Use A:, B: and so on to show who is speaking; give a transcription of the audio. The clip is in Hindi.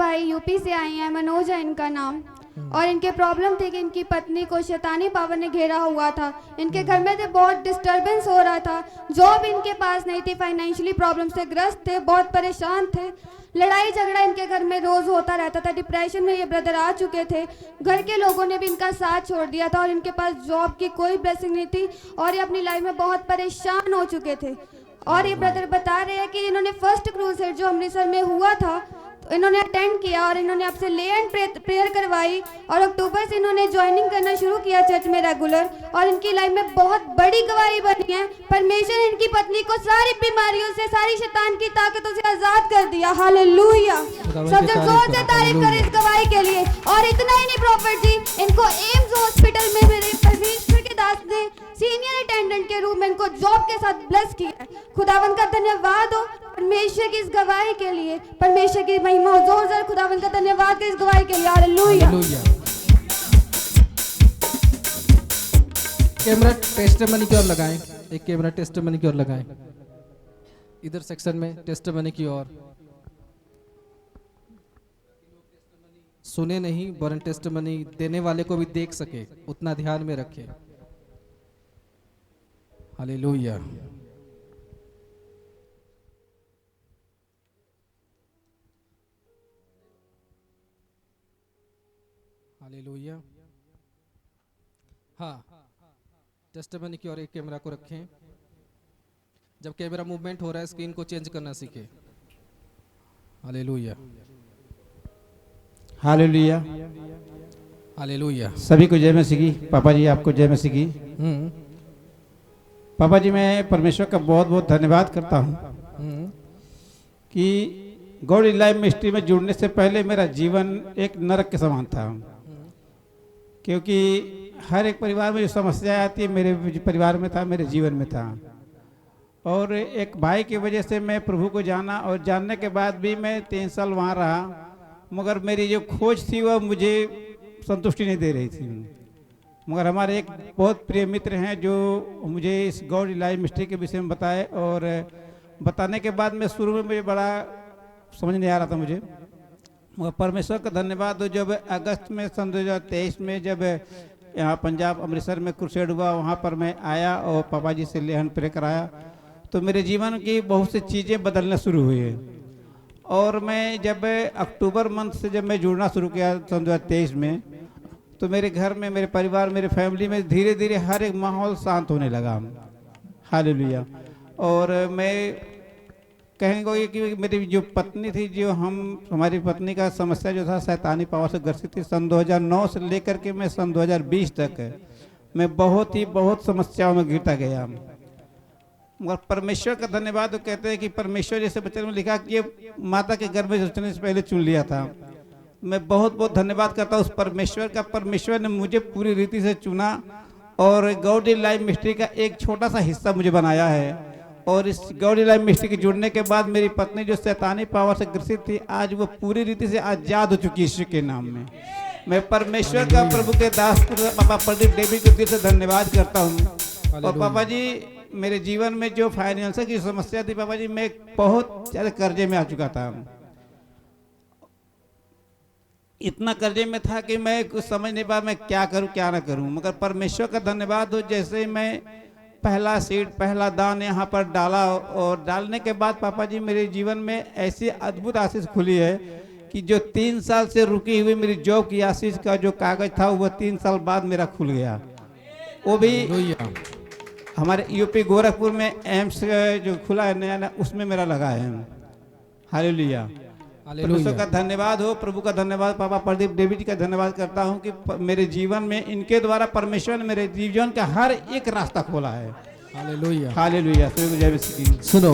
A: भाई यूपी से आए हैं, मनोज है इनका नाम। और इनके प्रॉब्लम थी कि इनकी पत्नी को शैतानी पावर ने घेरा हुआ था। इनके घर में से बहुत डिस्टरबेंस हो रहा था, जॉब इनके पास नहीं थी, फाइनेंशियली प्रॉब्लम से ग्रस्त थे, बहुत परेशान थे, लड़ाई झगड़ा इनके घर में रोज होता रहता था। डिप्रेशन में ये ब्रदर आ चुके थे, घर के लोगों ने भी इनका साथ छोड़ दिया था और इनके पास जॉब की कोई ब्लेसिंग नहीं थी और ये अपनी लाइफ में बहुत परेशान हो चुके थे। और ये ब्रदर बता रहे हैं कि इन्होंने फर्स्ट क्रूसेड जो अमृतसर में हुआ था तो इन्होंने अटेंड किया और इन्होंने आपसे ले एंड प्रेयर करवाई और अक्टूबर से इन्होंने ज्वाइनिंग करना शुरू किया चर्च में रेगुलर। और इनकी लाइफ में बहुत बड़ी गवाही बनी है। परमेश्वर ने इनकी पत्नी को सारी बीमारियों से, सारी शैतान की ताकतों से आजाद कर दिया। हालेलुया, सब जन जोर से तारीफ करें इस गवाही के लिए। और इतना ही नहीं प्रॉफिट जी, इनको एम्स हॉस्पिटल में मेरे परमेश्वर के दास ने सीनियर अटेंडेंट के रूप में इनको जॉब के साथ ब्लेस किया है। खुदावन का धन्यवाद हो परमेश्वर की इस गवाही के लिए, परमेश्वर की महिमा हो। जोर जोर खुदावन का धन्यवाद के इस गवाही के लिए। हालेलुया।
B: कैमरा टेस्टिमनी की ओर लगाएं, एक कैमरा टेस्टिमनी की ओर लगाएं, इधर सेक्शन में टेस्टिमनी की ओर। सुने नहीं वरन टेस्टिमनी देने वाले को भी देख सके, उतना ध्यान में रखें। हालेलुया। हालेलुया। हाँ, टेस्टिमनी की ओर एक कैमरा को रखें। जब कैमरा मूवमेंट हो रहा है स्क्रीन को चेंज करना सीखें। Hallelujah,
C: hallelujah,
B: hallelujah.
C: सभी को जय मसीह की। पापा जी आपको जय मसीह की। पापा जी मैं परमेश्वर का बहुत बहुत धन्यवाद करता हूँ कि गॉड इन लाइफ मिनिस्ट्री में जुड़ने से पहले मेरा जीवन एक नरक के समान था। क्योंकि हर एक परिवार में जो समस्या आती है मेरे परिवार में था, मेरे जीवन में था। और एक भाई की वजह से मैं प्रभु को जाना और जानने के बाद भी मैं 3 साल वहाँ रहा, मगर मेरी जो खोज थी वह मुझे संतुष्टि नहीं दे रही थी। मगर हमारे एक बहुत प्रिय मित्र हैं जो मुझे इस गॉड इन लाइफ मिनिस्ट्री के विषय में बताए, और बताने के बाद मैं शुरू में मुझे बड़ा समझ नहीं आ रहा था मुझे, मगर परमेश्वर का धन्यवाद हो। जब अगस्त में सन 2023 में जब यहाँ पंजाब अमृतसर में क्रूसेड हुआ, वहाँ पर मैं आया और पापा जी से ले हैंड प्रे कराया, तो मेरे जीवन की बहुत सी चीज़ें बदलना शुरू हुई है। और मैं जब अक्टूबर मंथ से जब मैं जुड़ना शुरू किया सन 2023 में, तो मेरे घर में, मेरे परिवार, मेरे फैमिली में धीरे धीरे हर एक माहौल शांत होने लगा। हालेलुया। और मैं कहेंगे कि मेरी जो पत्नी थी, जो हमारी पत्नी का समस्या जो था शैतानी पावर से ग्रसित थी। सन 2009 से लेकर के मैं सन 2020 तक मैं बहुत समस्याओं में घिरता गया। मगर परमेश्वर का धन्यवाद। वो कहते हैं कि परमेश्वर, जैसे बच्चे में लिखा कि ये माता के गर्भ में सोचने से पहले चुन लिया था। मैं बहुत धन्यवाद करता हूँ उस परमेश्वर का। परमेश्वर ने मुझे पूरी रीति से चुना और गॉड इन लाइफ मिनिस्ट्री का एक छोटा सा हिस्सा मुझे बनाया है। और इस गॉड इन लाइफ मिनिस्ट्री के जुड़ने के बाद मेरी पत्नी जो शैतानी पावर से ग्रसित थी, आज वो पूरी रीति से आजाद हो चुकी है यीशु के नाम में। मैं परमेश्वर का, प्रभु के दास पापा प्रदीप देवी को दिल से धन्यवाद करता हूँ। और पापा जी मेरे जीवन में जो फाइनेंशियल की समस्या थी पापा जी, मैं बहुत ज़्यादा कर्जे में आ चुका था। इतना कर्जे में था कि मैं कुछ समझ नहीं पाया मैं क्या करूं क्या ना करूं। मगर परमेश्वर का धन्यवाद हो, जैसे ही मैं पहला सीड, पहला दान यहाँ पर डाला, और डालने के बाद पापा जी मेरे जीवन में ऐसी अद्भुत आशीष खुली है कि जो 3 साल से रुकी हुई मेरी जॉब की आशीष का जो कागज था वो 3 साल बाद मेरा खुल गया। वो भी हमारे यूपी गोरखपुर में एम्स जो खुला है नया, उसमें मेरा लगा है। हालेलुया। परमेश्वर का धन्यवाद हो, प्रभु का धन्यवाद, पापा प्रदीप देवी जी का धन्यवाद करता हूं कि मेरे जीवन में इनके द्वारा परमेश्वर ने मेरे जीवन का हर एक रास्ता खोला है।
B: Hallelujah,
C: hallelujah.
B: सुनो,